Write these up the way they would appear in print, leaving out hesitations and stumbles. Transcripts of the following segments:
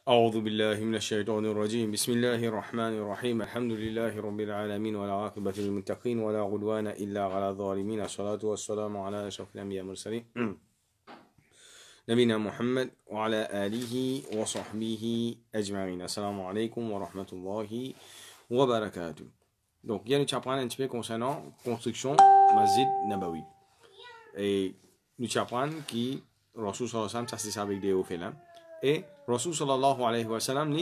أعوذ بالله من الشيطان الرجيم بسم الله الرحمن الرحيم الحمد لله رب العالمين ولا عاقبة للمتقين ولا عدوان إلا على الظالمين الصلاة والسلام على أشرف الأنبياء والمرسلين نبينا محمد وعلى آله وصحبه أجمعين. Assalamu alaikum wa rahmatullahi wa barakatuh. Donc, il y a nous apprendre un petit peu concernant construction Masjid Nabawi. Et nous apprendre qui Rasul sallallahu alayhi wa sallam, ça c'est ça avec des hauts là. Et Rasul sallallahu alayhi wa sallam,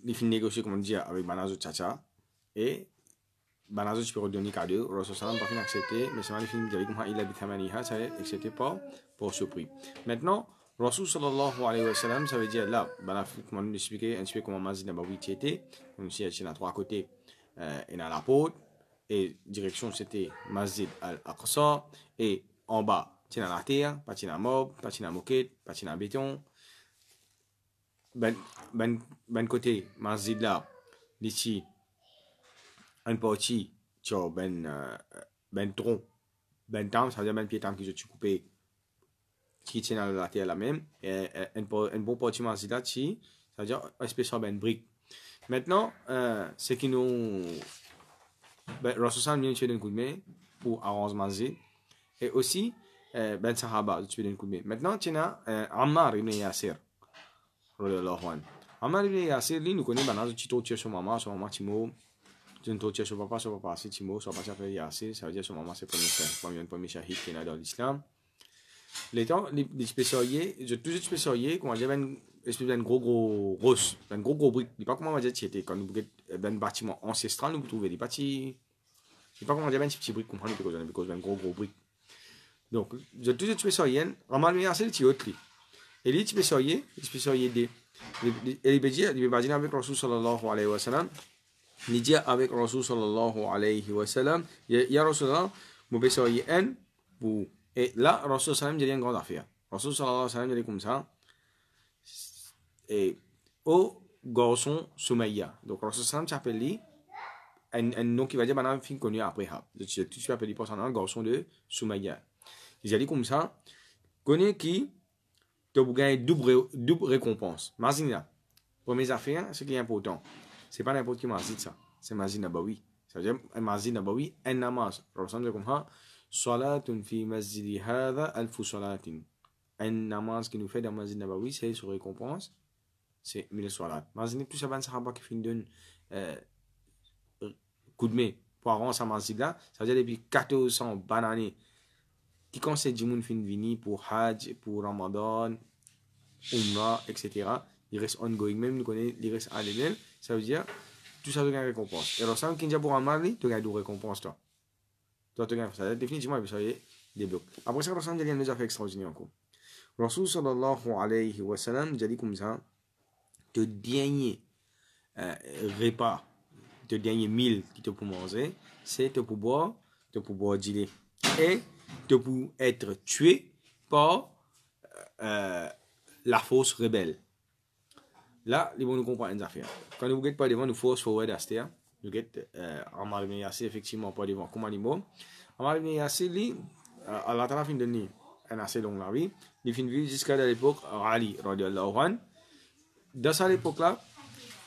il finit négocier, comme on dit, avec Banazo Tchacha. Et Banazo, tu peux redonner cadeau. Rasul sallallahu alayhi wa sallam, pas accepté. Mais c'est mal, il finit avec moi, il a bitamaniha, ça est accepté pas pour ce prix. Maintenant, Rasul sallallahu alayhi wa sallam, ça veut dire là, comment nous expliquer, un petit peu comment Masjid Nabawi était. Comme si il y a trois côtés, et dans la porte. Et direction, c'était Masjid al-Aqsa. Et en bas, tu as la terre, pas tu as mob, pas tu as moquette, pas tu as béton. Ben côté, Masjid là, ici, un parti, tu as ben tronc, ben tam, ça veut dire ben pied tam qui je coupé, qui tient dans la terre là même. Et un bon parti Masjid là, ça veut dire un spécial ben brique. Maintenant, ce qui nous. Rasul sallam vient tuer d'un coup de main pour arranger Masjid. Et aussi, Ben Sahaba, tuer d'un coup de main. Maintenant, tu as Ammar ibn Yasir. Ammar ibn Yasir, lui, nous connaissons, ben, tu t'as tué son maman, Timo. Tu t'as tué son papa, c'est Timo, son papa s'appelle Yasir. Ça veut dire son maman, c'est le premier shahid qui est dans l'islam. Les temps, les spécialiers, je toujours spécialier, comment dire, ben gros ross, ben gros briques. Je ne sais pas comment on va dire, c'était quand nous avons un bâtiment ancestral, nous trouvons des bâtiments. Je ne sais pas comment dire, ben petit briques, comprendre, parce que ben gros briques. Donc, je toujours spécialier, Ramal c'est le petit autre. Et les spécialiers des. Et il va dire avec Rasul sallallahu alayhi wa sallam, il dit avec Rasul sallallahu alayhi wa sallam, il y a Rasulullah, mon spécialier N pour. Et là, Rasul sallam dit une grande affaire. Rasul sallallahu alayhi wa sallam dit comme ça. Et au garçon Soumaïa. Donc, Rasul sallam s'appelle lui, un nom qui va dire maintenant fin connu après. Tu peux appeler pour ça un garçon de Soumaïa. Il a dit comme ça, connais qui te gagne double récompense. Imagine première affaire, ce qui est important, c'est pas n'importe qui Masjid ça, c'est Masjid Nabawi. Ça veut dire un Masjid Nabawi, un namaz. Rasul sallam comme ça. Salatun fi masjidi hadha alfu salatin. Un namaz qui nous fait dans Masjid Nabawi, c'est sur récompense, c'est 1000 salat. Imaginez tout ça, ben sahaba qui finit d'un coup de main pour arranger sa Masjid là, ça veut dire depuis 1400 bananes qui conseille du monde fin venir pour Hajj, pour Ramadan, Umrah, etc. Il reste ongoing, même nous connaissons, il reste annuel, ça veut dire tout ça, tu gagnes récompense. Et alors, ça, qui dit pour Ammar, tu gagnes deux récompenses, toi. Toi, tu gagnes ça. Définitivement, il y a des blocs. Après ça, Rasul sallam nous a fait extraordinaire encore. Rasul sallallahu alayhi wa sallam, il a dit comme ça, te dernier repas, te dernier meal qui te pour manger, c'est te pour boire dîner. Et te pour être tué par la force rebelle. Là, ils vont nous comprendre une affaire. Quand nous ne pas devant nous force forward à cette nous get Ammar ibn Yasir effectivement pas devant comme animaux. Ammar ibn Yasir lui à la fin de nuit un assez long la vie, il finit jusqu'à l'époque Ali radiyallahu anhu. Dans cette époque là,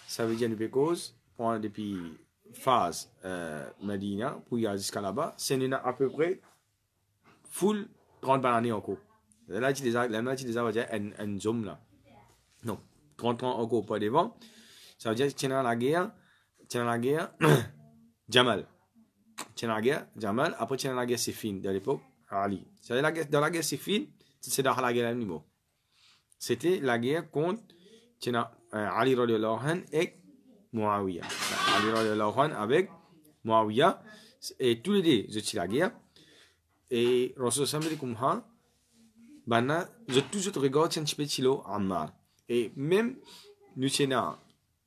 ça veut dire because pendant depuis phase Medina pour y aller jusqu'à là-bas, c'est à peu près full 30 bananes encore. Là tu déjà va dire un zoom là. Non, 30 ans encore pas devant. Ça veut dire que tu es dans la guerre Jamal. Tu es dans la guerre Jamal, après tu es dans la guerre Siffin de l'époque Ali. Dans la guerre Siffin, c'est dans la guerre à niveau. C'était la guerre contre Ali radiyallahu anhu et Muawiyah. Ali radiyallahu anhu avec Muawiyah. Et tous les deux, je la guerre. Et Rasul sallam dit comme ça, je toujours regarde un petit peu Tilo Ammar. Et même nous sommes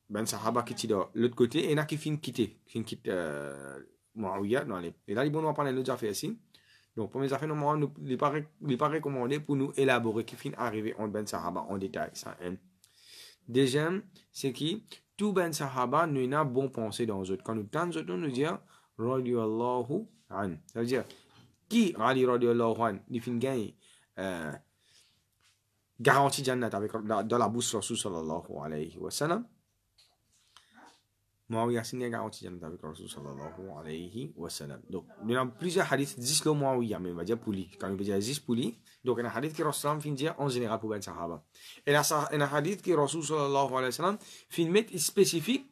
ben sahaba qui de l'autre côté, et il y a qui quitte Muawiyah. Et là, ils vont parler de l'autre affaire ici. Donc, pour mes affaires, nous ne pas recommandé pour nous élaborer qui finit arriver en ben sahaba en détail. Ça, hein. Deuxième, c'est qui tout ben sahaba nous n'a bon pensée dans eux autres. Quand nous tentons nous dire radiyallahu an, ça veut dire qui Ali radiyallahu an, il finit gagner garantie Jannat avec, dans la bouche de Rasul sallallahu alayhi wa sallam. Muawiyah signe garantie Jannat avec Rasul sallallahu alayhi wa sallam. Donc, il y a plusieurs hadiths, 10 le Muawiyah, mais on va dire pour lui. Quand on veut dire 10 pour lui, donc il y a un hadith qui Rasul fin dire en général pour les Sahaba. Et il y a un hadith qui Rasul sallallahu alayhi wa sallam fin mettre spécifique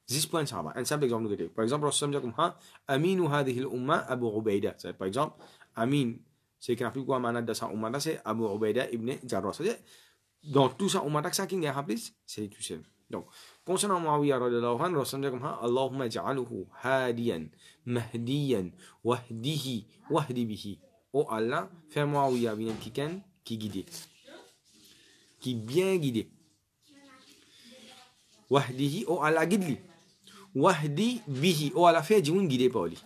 10 points Sahaba. Un simple exemple, nous par exemple, Rasul dit comme ça, Aminu hadhihi al-umma Abu Ubaida. Par exemple, Amin, c'est qu'il n'a plus quoi manade de sa umma, c'est Abu Ubaida ibn Jarrah. C'est-à-dire, dans tout ça, umma, ça qui est rappelé, c'est tout seul. Donc, concernant Muawiyah radhiyallahu anhu, Rasul dit comme ça, Allahumma ja'aluhu hadiyan, mahdiyan, wahdihi, wahdi bihi. Oh Allah, fais Muawiyah bien qui guide, qui bien guidé. Wahdihi, oh Allah guide-lui. Wahdi bihi, oh Allah fait d'une guidé par lui.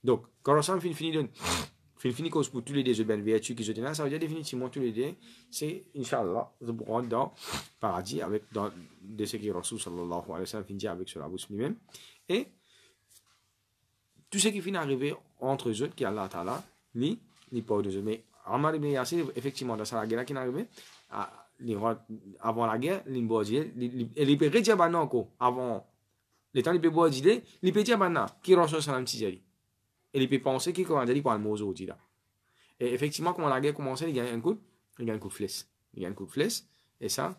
Donc, quand Rasul finit cause pour tous les deux belles vertus qui se tiennent là, ça veut dire définitivement tous les deux, c'est Inch'Allah, nous pourrons dans le paradis avec de ce qui Rasul sallallahu alayhi wa sallam finit avec cela lui-même. Et tout ce qui finit arriver entre eux, qui est Allah Ta'ala, ni pas de eux. Mais Ammar ibn Yasir, effectivement, dans la guerre qui est arrivée, avant la guerre, il peut redire encore, avant le temps, il peut boire d'idée, il peut dire qui Rasul sallam tijari. Et il peut penser qu'il commence à dire un mot aujourd'hui. Et effectivement, quand la guerre commence, il gagne un coup de flèche. Il gagne un coup de flèche. Et ça,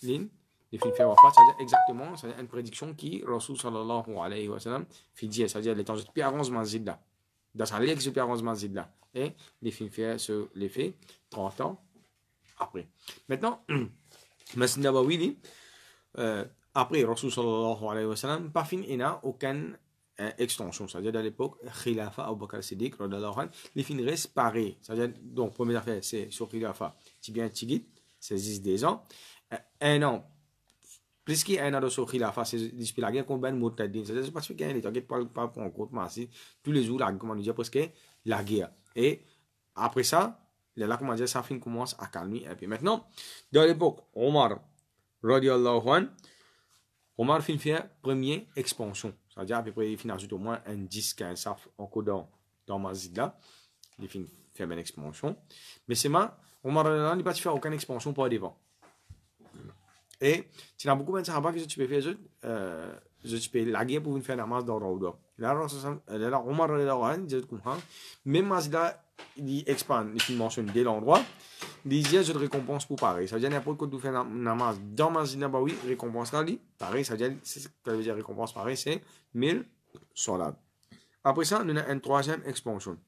il fait faire wafat, c'est-à-dire exactement, c'est une prédiction qui, Rasul sallallahu alayhi wa sallam, fait dire, c'est-à-dire les temps de plus avancement là. Dans sa lex de plus avancement là. Et il fait faire ce l'effet 30 ans après. Maintenant, Masjid Nabawi, après Rasul sallallahu alayhi wa sallam, pas fin, il n'a aucune extension, c'est-à-dire dans l'époque, Khilafa Abu Bakr Siddiq, les fins restent pareils. C'est-à-dire, donc, première affaire, c'est sur Khilafa, Tibien Tigit, c'est 10 ans. Un an, plus qu'un an de sur Khilafa, c'est depuis la guerre contre Ben Moutadine. C'est-à-dire, c'est parce qu'il y a des gens qui ne pas pour en compte, mais tous les jours, comment dire, presque la guerre. Et après ça, là, comment dire, ça fin commence à calmer un peu. Maintenant, dans l'époque, Omar, radiallahu anhu, Omar fin fait première expansion. C'est-à-dire à peu près, il finit au moins un 10-15 saf encore dans Masjid là. Il finit faire une expansion. Mais c'est moi, Omar n'a pas fait aucune expansion pour devant. Et tu as beaucoup de sahaba que tu peux faire, tu peux la guerre pour faire la masse dans Raouda. Là, Omar dit comme ça, même Masjid là, il expand, il mentionne dès l'endroit. Il dit, je te récompense pour pareil. Ça veut dire, n'importe quoi que tu fais namaz dans Masjid Nabawi, récompense là, pareil, ça veut dire récompense pareil, c'est 1000 solades. Après ça, on a une troisième expansion.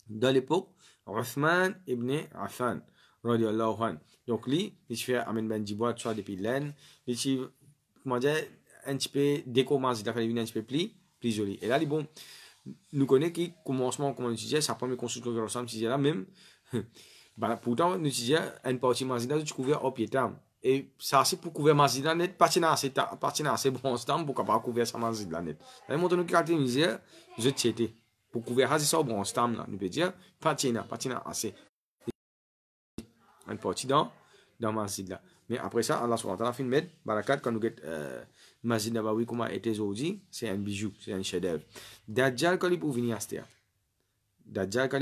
Dans l'époque, Uthman ibn Affan, radiallahu anhu. Donc, lui, il se fait Amin Ben Djiboua, tout ça depuis l'aine. Il se comment dire, un petit peu déco Masjid, il fait un petit peu plus joli. Et là, bon, nous connaissons qui commencement, comme on disait, sa première construction que ressemble, c'est là même. Pourtant, nous disons, une partie Masjid, tu couvres au pied. Et ça, c'est pour couvrir Masjid net, patina assez bon stam pour pas couvrir sa Masjid net. Là, montre nous caractériser, je t'étais. Pour couvrir ça au bon stam là, nous peut dire, patina assez. Une partie dans Masjid là. Mais après ça, Allah subhanahu wa ta'ala fait mettre barakat quand nous get Masjid Nabawi comme a été aujourd'hui, c'est un bijou, c'est un chef-d'œuvre. Dajjal quand il peut venir à cette terre. Dajjal quand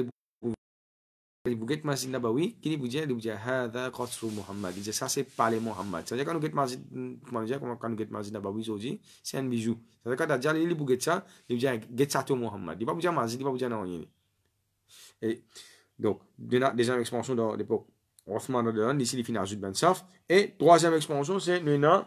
il bouget Masjid Nabawi, qui dit Hada Qasru Muhammad. Il dit ça c'est palais Muhammad. C'est-à-dire quand nous get Masjid, comment dire, quand nous get Masjid Nabawi aujourd'hui, c'est un bijou. C'est-à-dire quand Dajjal il bouget ça, il dit get ça to Muhammad. Il va vous dire Masjid, il va vous dire non. Et donc deuxième expansion dans l'époque Othman radhiyallahu ici il finit à Zud Ben Saf. Et troisième expansion c'est dans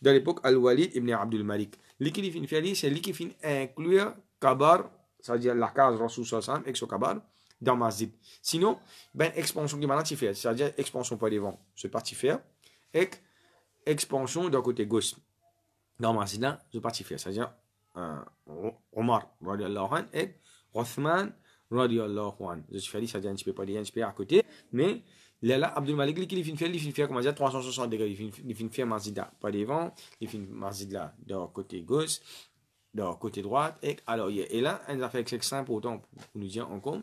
l'époque Al-Walid ibn Abdul Malik. Lui qui finit faire c'est lui qui finit inclure Kabar, c'est-à-dire la case Rasul sallallahu alayhi wa sallam, Kabar dans Masjid. Sinon, ben expansion qui m'a fait, c'est-à-dire expansion par devant, c'est parti faire, et expansion d'un côté gauche dans Masjid là, c'est parti faire, c'est-à-dire Omar radiallahu anhu et Othman radiallahu anhu. Je suis fait, c'est-à-dire un petit peu pas dire un petit peu à côté, mais là Abdul Malik il finit faire comment dire 360 degrés, il finit faire Masjid là par devant, il finit Masjid là d'un côté gauche, d'un côté droit, et alors et là un affaire très important pour nous dire encore.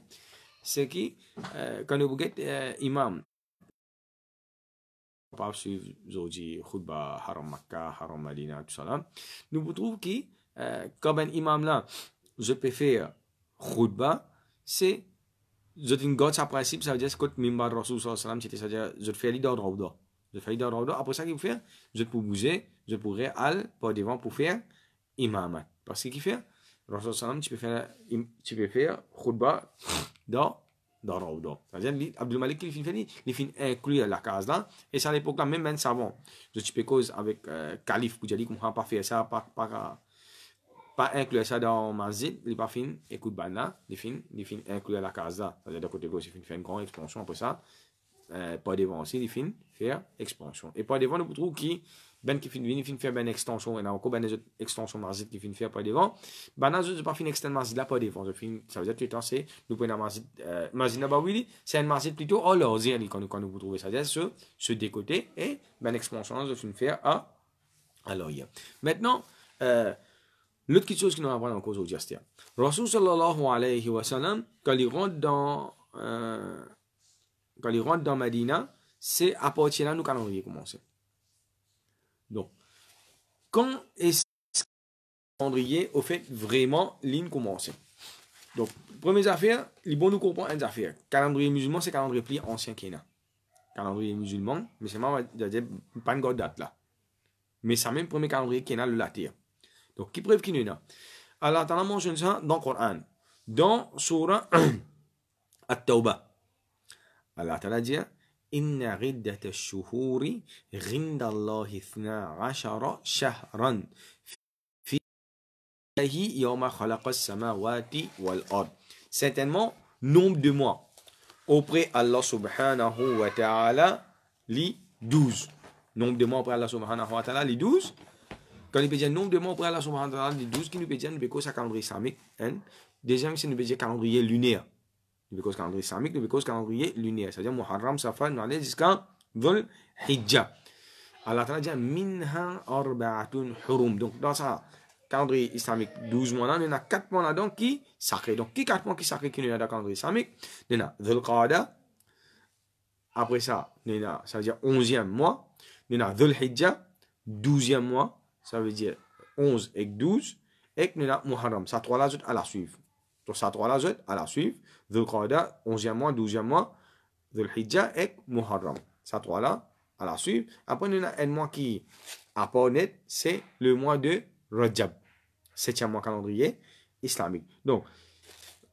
C'est que quand nous regardons imam, pas suivre aujourd'hui khutba Haram Makkah, Haram Madina, tout ça là, nous trouvons que quand un imam là, je peux faire khutba, c'est je une garde ça principe, ça veut dire que Mimbar Rasul sallam, c'était ça veut dire je fais l'idée d'Rawda. Je fais l'idée d'Rawda. Après ça, qu'il faut faire, je peux bouger, je pourrais aller par devant pour faire imamat. Parce que qu'il fait, Rasul sallam, tu peux faire khutba dans Rawda. C'est-à-dire, Abdul Malik, il finit inclure la case là. Et c'est à l'époque là, même un savant, je peux cause avec calife pour dire qu'on ne peut pas faire ça, pas inclure ça dans Masjid, il pas fin, écoute là, il fin inclure la case là. C'est-à-dire de côté gauche, il fin faire une grande expansion après ça. Pas devant aussi, il fin faire expansion. Et pas devant, nous trouvons qui ben qui fin faire ben extension, et là encore ben des extensions Masjid qui fin faire pas devant. Ben là, je pas fin extend Masjid là pas devant. Ça veut dire que tout le temps c'est nous prenons Masjid Nabawi, c'est un Masjid plutôt all over quand nous trouvons ça. C'est-à-dire ce des côtés et ben expansion je fin faire à l'œil. Maintenant l'autre chose qui nous apprend en cause aujourd'hui, c'est Rasul sallallahu alayhi wa sallam, quand il rentre dans Medina, c'est à partir de là nous calendrier commencer. Donc, quand est-ce que le calendrier au fait vraiment ligne commencer? Donc, première affaire, il bon nous comprendre une affaire. Calendrier musulman, c'est calendrier plus ancien qu'il y a. Calendrier musulman, mais c'est pas une grande date là. Mais c'est même le premier calendrier qui est là le latin. Donc, qui preuve qu'il y en a? Allah Ta'ala mentionne ça dans le Coran. Dans Surah At-Tawbah. Allah Ta'ala dit Inna riddat ash-shuhuri rinda Allah 12 shahran fi yawma khalaqa as-samawati wal ard. Certainement, nombre de mois auprès Allah subhanahu wa ta'ala, les 12. Nombre de mois auprès Allah subhanahu wa ta'ala, les 12. Quand il peut dire nombre de mois auprès Allah subhanahu wa ta'ala, les 12 qui nous peut dire, nous peut cause calendrier islamique. Deuxième, c'est nous peut dire calendrier lunaire. Nous peut cause calendrier islamique, nous peut cause calendrier lunaire. C'est-à-dire Muharram, Safar, nous allons jusqu'à Dhul Hijjah. Allah ta'ala dit minha arba'atun hurum. Donc dans ça, calendrier islamique 12 mois là, il y en a 4 mois là-dedans qui sacrés. Donc qui 4 mois qui sacrés qui nous a dans le calendrier islamique? Il y en a Dhul Qa'da. Après ça, ça veut dire 11e mois. Il y en a Dhul Hijjah, 12e mois. Ça veut dire 11 et 12. Et nous avons Muharram. Ça 3 là, à la suivre. Donc ça 3 là, à la suivre. Dhul Qa'da, 11e mois, 12e mois. Dhul Hijjah et Muharram. Ça 3 là, à la suivre. Après, nous avons un mois qui à part net, c'est le mois de Rajab. 7e mois calendrier islamique. Donc,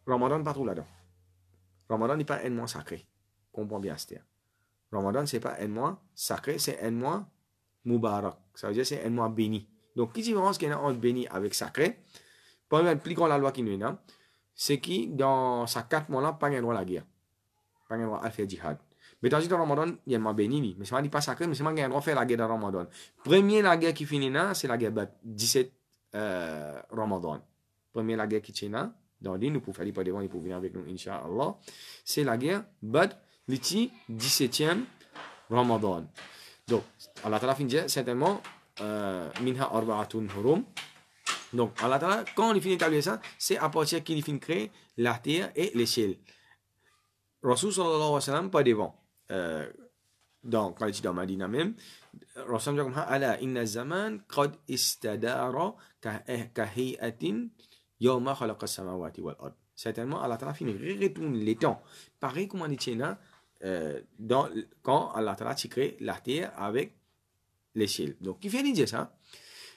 Ramadan pas trop là-dedans. Ramadan n'est pas un mois sacré. Comprends bien, c'est Ramadan, c'est pas un mois sacré, c'est un mois Mubarak. Ça veut dire c'est un mois béni. Donc, qui différence qu'il y a entre béni avec sacré? Pour appliquer la loi qui nous est là, c'est qui, dans ces 4 mois-là, pas un droit à la guerre. Pas un droit à faire djihad. Mais dans le Ramadan, il y a un mois béni. Mais c'est pas sacré, mais c'est pas un droit à faire la guerre dans le Ramadan. Première la guerre qui finit là, c'est la guerre 17 Ramadan. Première la guerre qui tient là, dans l'île, nous pouvons faire les pas devant, ils peuvent venir avec nous, Inch'Allah. C'est la guerre Badr, le 17e Ramadan. Donc, Allah Ta'ala finit certainement minha arba'atun hurum. Donc, Allah Ta'ala, quand il finit d'établir ça, c'est à partir qu'il finit de créer la terre et les ciels. Rasul sallallahu alayhi wa sallam, pas devant. Donc, quand il est dans Madina même, Rasul dit comme ala inna zaman qad istadara ka hay'atin yawma khalaqa as-samawati wal ard. Certainement, Allah Ta'ala finit retourne les temps. Pareil comme on dit là, quand Allah Ta'ala crée la terre avec les ciels. Donc, qui fait dire ça?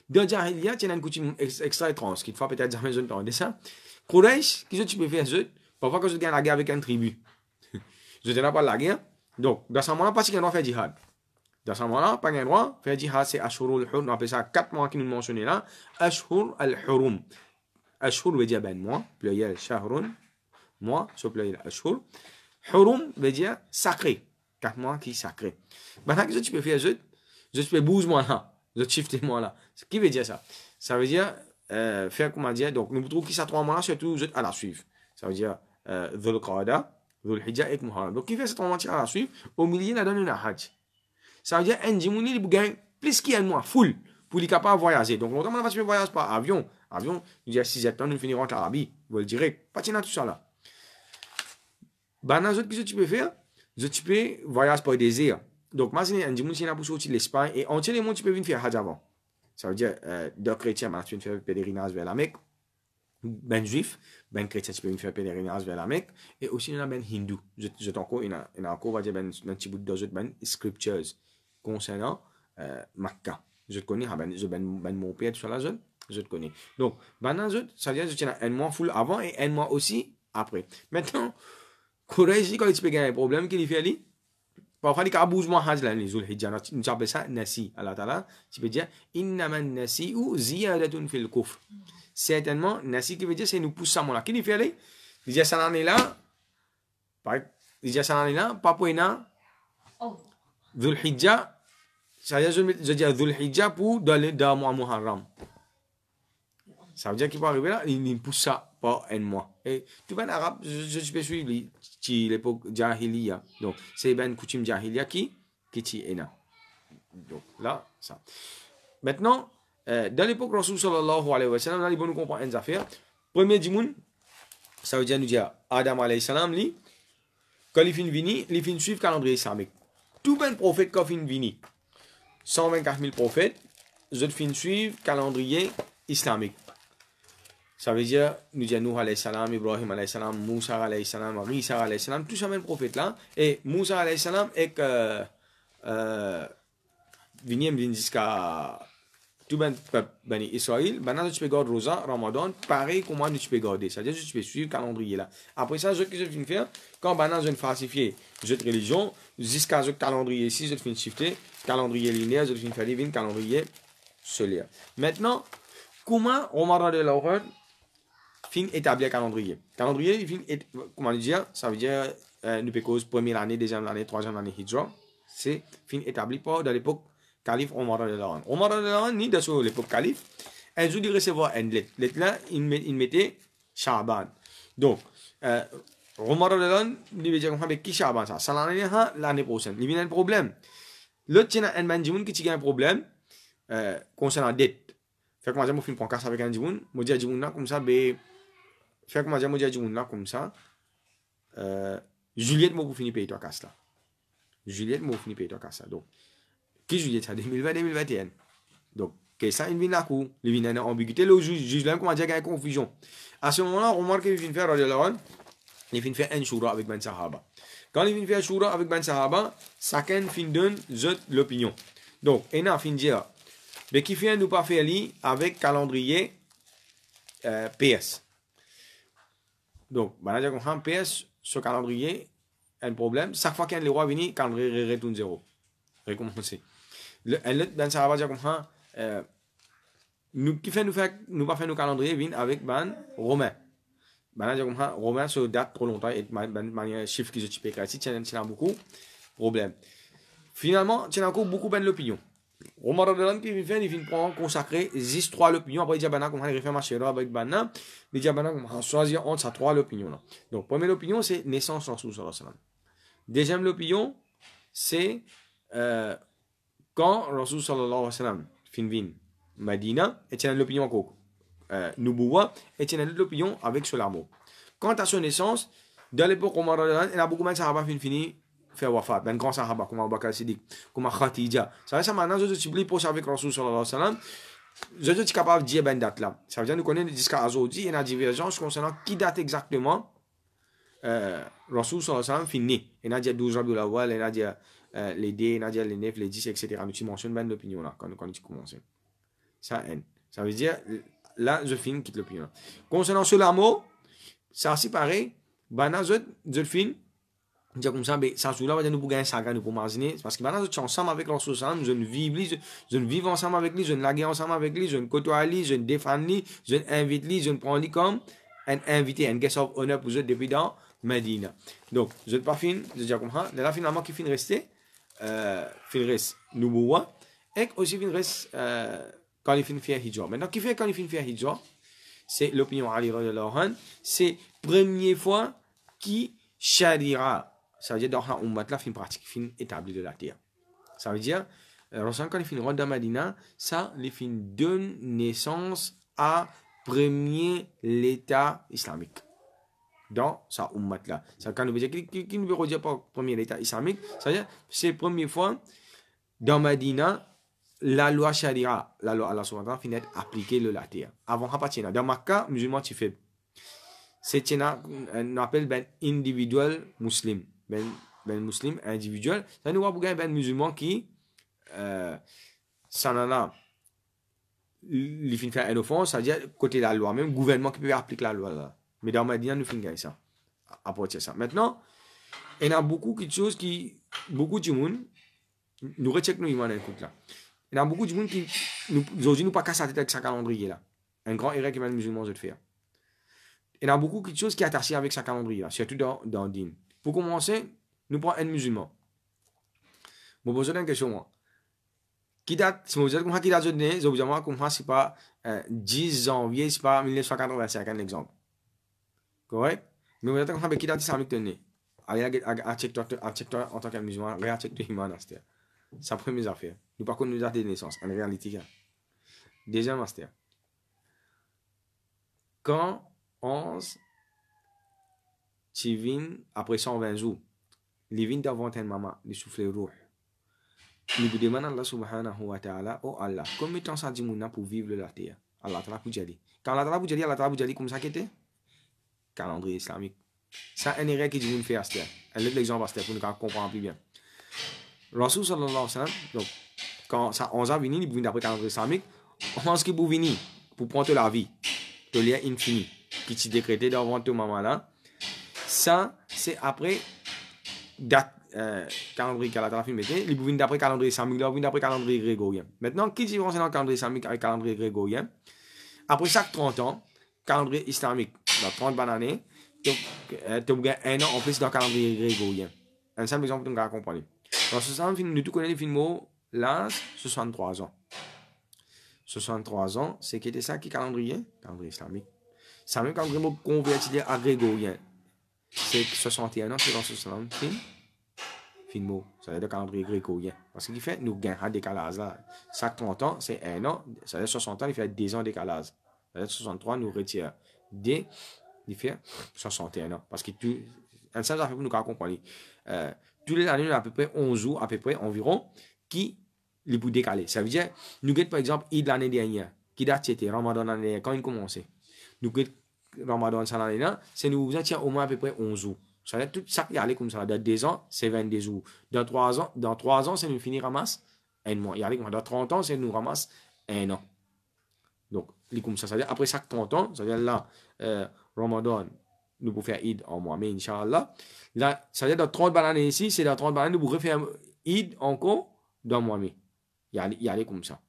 Dans Jahiliya, il y a une coutume extra étrange, qui te fait peut-être jamais entendre ça. Quraysh, qu'est-ce que tu peux faire? Parfois, quand tu gagnes la guerre avec une tribu, je ne pas la guerre. Donc, dans ce moment-là, pas si tu dois faire djihad. Dans ce moment-là, pas de droit. Faire djihad, c'est Ashhur al-Hurum. On appelle ça 4 mois qui nous mentionnent là. Ashhur al-Hurum. Ashhur veut dire ben mois, pluriel shahrun, mois, sur pluriel ashhur. Hurum veut dire sacré. 4 mois qui sacré. Maintenant, qu'est-ce que tu peux faire? Je peux 12 mois là. Je shift mois là. Ce qui veut dire ça? Ça veut dire faire comment dire. Donc, nous trouvons que ça 3 mois là, surtout à la suivre. Ça veut dire Dhul Qa'da, Dhul Hijjah et Muharram. Donc, qui fait ces 3 mois à la suivre? Au milieu, il a donné un Hajj. Ça veut dire un Jimouni, il gagne plus qu'il y a un mois, full, pour les capables de voyager. Donc, longtemps, on va voyager par avion. Avion, il y a 6 temps, nous finirons en Arabie. Vous le direz. Pas de tout ça là. Bah, qu'est-ce que tu peux faire? Tu peux voyager par des airs. Donc, imaginez un Jimouni, il a pour sortir l'Espagne et entier les mois, tu peux venir faire Hajj avant. Ça veut dire, deux chrétiens, tu peux faire pèlerinage vers la Mecque. ben juif, ben chrétien qui peut faire pèlerinage vers la Mecque, et aussi il y en a ben hindou. Je encore, il y en a encore, on va dire, ben petit bout d'autres ben scriptures concernant Makkah. Je te connais, ben mon père sur la zone, je te connais. Donc, ben ça veut dire que tu as un mois full avant et un mois aussi après. Maintenant, Quraysh, quand il y a un problème qu'il fait, parfois, il y a un bougement hajj là, les Zulhijjah. Nous appelons ça nasi. Allah Ta'ala, tu peux dire, innaman nasi ou ziyadatun fil kufr. Certainement, nasi qui veut dire, c'est nous poussons là. Qui fait aller? Il dit, ça n'en est là. Il dit, ça n'en est là. Pas pour ena. Zulhijjah. Ça veut dire, je dis Zulhijjah pour dans mois Muharram. Ça veut dire qu'il peut arriver là, il pousse ça par un mois. Et tu vois, en arabe, je peux suivre l'époque Jahiliya. Donc, c'est une coutume Jahiliya qui est là. Donc, là, ça. Maintenant, dans l'époque Rasul sallallahu alayhi wa sallam, là, il faut nous comprendre une affaire. Premier dimoun, ça veut dire nous dire Adam alayhi salam, quand il finit vini, il finit suivre le calendrier islamique. Tout ben prophète quand il finit 124 000 prophètes, je finis suivre le calendrier islamique. Ça veut dire, nous disons Nuh alayhi salam, Ibrahim alayhi salam, Moussa alayhi salam, Risa alayhi salam, tous ces mêmes prophètes là. Et Moussa alayhi salam est que vient jusqu'à tout ben peuple Israël. Maintenant, tu peux garder Rosa, Ramadan, pareil comme moi, tu peux garder. C'est-à-dire que tu peux suivre le calendrier là. Après ça, ce que je viens faire, quand maintenant je falsifier cette religion, jusqu'à ce calendrier ici, je viens shifter, calendrier linéaire, je viens faire le calendrier solaire. Maintenant, comment Omar de l'Oreur fin établir calendrier. Calendrier, comment dire, ça veut dire, nous pécos première année, deuxième année, troisième année, Hijra, c'est fin établi par dans l'époque calife Omar de l'Oran. Omar de l'Oran, ni dans l'époque calife, un jour de recevoir une lettre. Lettre là, il mettait Shaban. Donc, Omar de l'Oran, il veut dire qu'on fait qui Shaban ça? Ça l'année prochaine. Il y a un problème. L'autre, il y a un mandimoun qui a un problème concernant la dette. Fait que moi, je prends casse avec un dimoun, moi, je dis à comme ça, ben, fait que moi, je dis là comme ça. Juliette m'a fini payer toi casse là. Juliette m'a fini payer toi casse là. Donc, qui Juliette ça 2020-2021. Donc, que ça il vient là coup, il vient en ambiguïté le juge là comment dire qu'il y a confusion. À ce moment-là, on remarque qu'il vient faire il vient faire un shura avec Ben Sahaba. Quand il vient faire shura avec Ben Sahaba, chacun fin donne l'opinion. Donc, il a fin dire mais qui fait nous pas faire li avec calendrier PS. Donc, manager comprend PS, ce calendrier, un problème. Chaque fois qu'un roi vient, calendrier retourne zéro. Recommencer. L'autre, ben, ça va dire comprend, nous, qui fait nous faire, nous pas faire nos calendriers, vient avec ban romain. Manager comprend, romain, se date trop longtemps, et manière chiffre qui se type si tu as beaucoup, problème. Finalement, tu as encore beaucoup ben l'opinion. Omar Adelan qui vient, il vient prendre consacrer 10-3 l'opinion. Après, il dit à Bana, comme il fait marcher avec Bana, il dit à Bana, on choisir entre ces 3 l'opinion. Donc, première opinion, c'est naissance Rasul sallallahu alayhi wa sallam. Deuxième opinion, c'est quand Rasul sallallahu alayhi wa sallam fin Madina, et tu as l'opinion encore. Nubuwa, et tu as l'opinion avec Solamo. Quant à son naissance, dans l'époque Omar Adelan, il y a beaucoup de Sahaba fini faire wafat, ben grand sahaba comme Abu Bakr Siddiq, comme Khadija. Ça veut dire maintenant je suis plus proche avec Rasul sallallahu alayhi wa sallam. Je suis capable de dire ben date là. Ça veut dire nous connaissons jusqu'à aujourd'hui, il y a une divergence concernant qui date exactement Rasul sallallahu alayhi wa sallam fini. Il y a dit 12 Rabiul Awwal, il y a dit les D, il y a dit les 9, les 10, etc. Nous mentionnons ben l'opinion là quand tu commences. Ça veut dire là je finis quitte l'opinion. Concernant Solamo, c'est aussi pareil. Ben je finis dire comme ça, mais ça joue là, on va nous pour gagner ça, nous pour imaginer, parce que maintenant, je suis ensemble avec l'Rasul sallam, je ne vis ensemble avec lui, je ne lague ensemble avec lui, je ne côtoie lui, je ne défends lui, je ne invite lui, je ne prends lui comme un invité, un guest of honor pour eux depuis dans Medina. Donc, je ne pas fin, je dis comme ça, là finalement, qui fin rester, fin reste Nubuwa, et aussi fin reste quand il fin faire hijra. Maintenant, qui fait quand il fin faire hijra, c'est l'opinion Ali radhiyallahu anhu, c'est première fois qui Sharia. Ça veut dire dans la ummat là, fin pratique, fin établi de la terre. Ça veut dire, quand il fin rentre dans Madina, ça, il fin donne naissance à premier l'État islamique. Dans sa ummat là. Ça quand nous dire qui nous veut dire pas premier l'État islamique, ça veut dire c'est la première fois dans Madina la loi Sharia, la loi Allah subhanahu wa ta'ala finit appliquer le la terre. Avant, pas tiens. Dans ma cas, musulman, tu fais. C'est tiens, on appelle ben individual muslim. Ben muslim individuel. Ça nous voit pour ben musulman qui, ça n'en a, il finit faire une offense, c'est-à-dire côté de la loi, même gouvernement qui peut appliquer la loi là. Mais dans Medina, nous finissons ça. Apporter ça. Maintenant, il y a beaucoup de choses qui, beaucoup de monde, nous recheckons nous imams écoute là. Il y a beaucoup de monde qui, aujourd'hui, nous pas casser la tête avec sa calendrier là. Un grand erreur que les musulmans ont fait. Il y a beaucoup de choses qui sont attachées avec sa calendrier là, surtout dans le din. Pour commencer, nous prenons un musulman. Je vous pose une question moi. Qui date, si vous êtes qui date de né, je vous dis comment c'est pas 10 janvier, c'est pas 1985 un exemple. Correct? Mais vous êtes comment qui date islamique de né. Allez à check en tant que musulman, regarde check de iman master. C'est la première affaire. Nous par contre nous date de naissance en réalité. Deuxième master. Quand 11 tu viens après 120 jours, les vignes devant un maman, les souffles rouges. Nous vous demandons Allah subhanahu wa ta'ala, oh Allah, combien de temps ça dit mouna pour vivre la terre? Allah ta'ala pour dire. Quand Allah ta'ala pour dire, Allah ta'ala pour dire comme ça qu'était? Calendrier islamique. Ça, un erreur qui dit moun fait à cette. Un autre exemple à cette pour nous comprendre plus bien. Rasul sallallahu alayhi wa sallam, donc, quand ça 11 ans venu, il vient d'après calendrier islamique, on pense qu'il pour venir, pour prendre la vie, le lien infini, qui t'y décrété devant ton maman là. Ça, c'est après date calendrier qu'Allah Ta'ala filmé, il vient d'après calendrier islamique, il vient d'après calendrier grégorien. Maintenant, qui différence dans le calendrier islamique avec le calendrier grégorien? Après chaque 30 ans, calendrier islamique, dans 30 années, tu as un an en plus dans le calendrier grégorien. Un simple exemple, tu vas comprendre. Dans ce sens, nous tous connaissons le film l'âge 63 ans. 63 ans, c'est qui était ça qui est calendrier? Calendrier islamique. Ça même calendrier converti à grégorien. C'est 61 ans, c'est dans ce sens, film. Ça veut dire calendrier grégorien. Parce qu'il fait, nous gagnons un décalage là. Chaque 30 ans, c'est un an. Ça veut dire 60 ans, il fait 10 ans de décalage. Ça veut dire 63, nous retire il fait 61 ans. Parce que tout, un simple affaire pour nous comprendre. Tous les années, à peu près 11 jours, à peu près environ, qui les pour décaler. Ça veut dire, nous avons par exemple, Eid l'année dernière, qui date c'était Ramadan l'année dernière, quand il commençait. Nous avons Ramadan cette année-là, c'est nous avons au moins à peu près 11 jours. Ça veut dire tout ça qui allait comme ça. Dans 2 ans, c'est 22 jours. Dans 3 ans, c'est nous finir ramasse un mois. Dans 30 ans, c'est nous ramasse un an. Donc, comme ça, veut dire après chaque 30 ans, ça veut dire là, Ramadan, nous pouvons faire Eid en mois, mais Inch'Allah. Là, ça veut dire dans 30 années ici, c'est dans 30 années, nous pouvons faire Eid encore dans mois, mais il y a comme ça.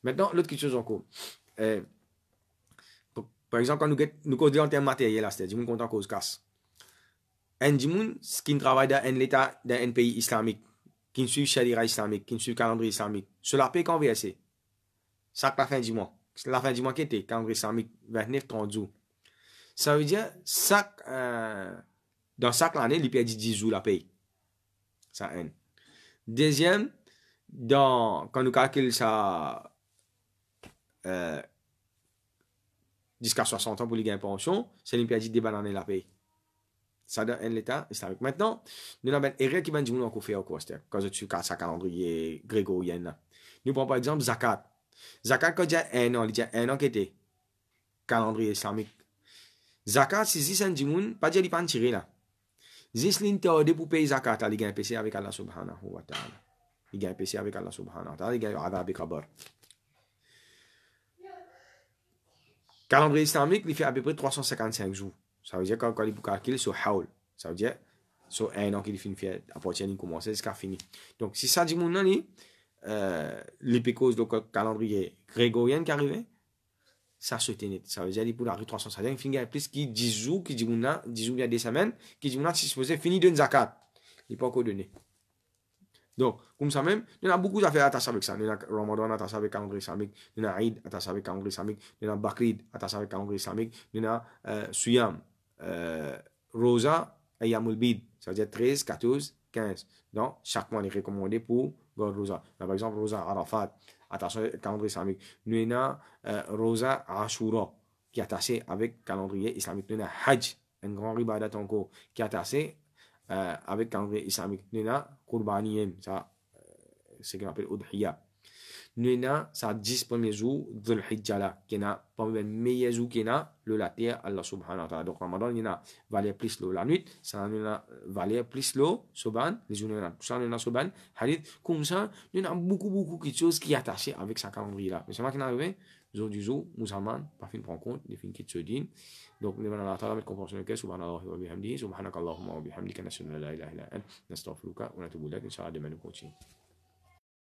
Maintenant, l'autre chose encore. Par exemple, quand nous causons en termes matériels, c'est-à-dire, nous comptons en cause casse. Un djimoun qui travaille dans un état, dans un pays islamique, qui suit Sharia islamique, qui suit calendrier islamique, cela paye quand verser. Ça, la fin du mois. La fin du mois qui était calendrier islamique, 29-30 jours. Ça veut dire, dans chaque année, il perd 10 jours la paye. Ça, un. Deuxième, quand nous calculons ça, jusqu'à 60 ans pour les gains de pension, c'est qu'il perd 10 bananes la paye. Ça donne un état islamique. Maintenant, nous avons une erreur qui va nous encore faire quoi, c'est quand tu as sa calendrier grégorien. Nous prenons par exemple Zakat. Zakat, quand il y a un an, il y a un an qui était calendrier islamique. Zakat, si c'est un djimoun, pas dire qu'il pas tirer là. Si c'est l'intérêt pour payer Zakat, il gagne un PC avec Allah subhanahu wa ta'ala. Il gagne un PC avec Allah subhanahu wa ta'ala, il gagne un adab et kabar. Calendrier islamique, il fait à peu près 355 jours. Ça veut dire quand il faut calculer sur Haul. Ça veut dire sur un an qu'il finit fait à partir de commencer jusqu'à fini. Donc si ça dit mon nom, les pécos de calendrier grégorien qui arrive, ça se tenait. Ça veut dire pour la rue 355, il finit plus qui 10 jours, qui dit mon nom, 10 jours il y a des semaines, qui dit mon nom, si je faisais fini de zakat. Il n'est pas encore donné. Donc, comme ça même, il y a beaucoup d'affaires attachées avec ça. Il y a Ramadan attaché avec le calendrier islamique, il y a Eid attaché avec le calendrier islamique, il y a Bakrid attaché avec le calendrier islamique, il y a Suyam, Rosa, Ayamul Bid, ça veut dire 13, 14, 15. Donc, chaque mois, il est recommandé pour garder Rosa. Par exemple, Rosa Arafat, attaché avec le calendrier islamique. Il y a Rosa Ashura, qui est attaché avec le calendrier islamique. Il y a Hajj, un grand ribadat encore, qui est attaché avec le calendrier islamique. Il y a Qurbaniyem, ça, c'est ce qu'on appelle Udhiya. Nous avons ça 10 premiers jours de l'Hijjah là, qui est parmi les meilleurs jours qui est le la terre, Allah subhanahu wa ta'ala. Donc, Ramadan, il y a valer plus l'eau la nuit, ça nous a valer plus l'eau, Soban, les journées là, tout ça nous a Soban, hadith, comme ça, nous avons beaucoup de choses qui sont attachées avec ce calendrier là. Mais c'est moi qui est arrivé, jour du jour, musulman, pas fin prendre compte, des fins qui se disent. Donc, nous allons Allah mettre compréhension de subhanallah wa bihamdihi, subhanakallahumma wa bihamdika, nashhadu an la ilaha illa anta, nastaghfiruka wa natubu ilaik, Inch'Allah, demain nous continue.